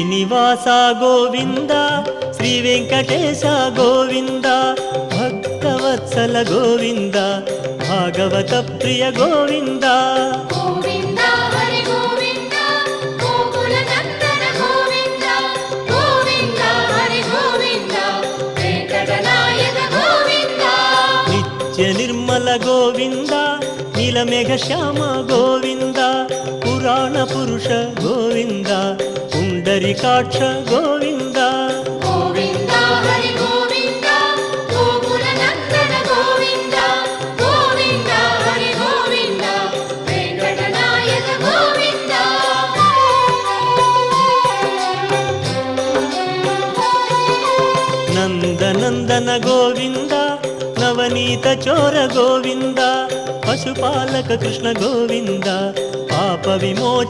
శ్రీనివాస గోవింద శ్రీ వెంకటేశ గోవింద భక్తవత్సల గోవింద భాగవత ప్రియ గోవింద గోవింద హరి గోవింద గోకుల నందన గోవింద గోవింద హరి గోవింద వెంకటనాయక గోవింద నిత్య నిర్మల గోవింద నీలమేఘ శ్యామ గోవింద పురాణ పురుష గోవింద పుండరీకాక్ష గోవింద గోవింద హరి గోవింద గోకుల నందన గోవింద గోవింద హరి గోవింద వెంకటనాయక గోవింద నందనందన గోవింద నవనీత చోర గోవింద పశుపాలక కృష్ణ గోవింద పాప విమోచ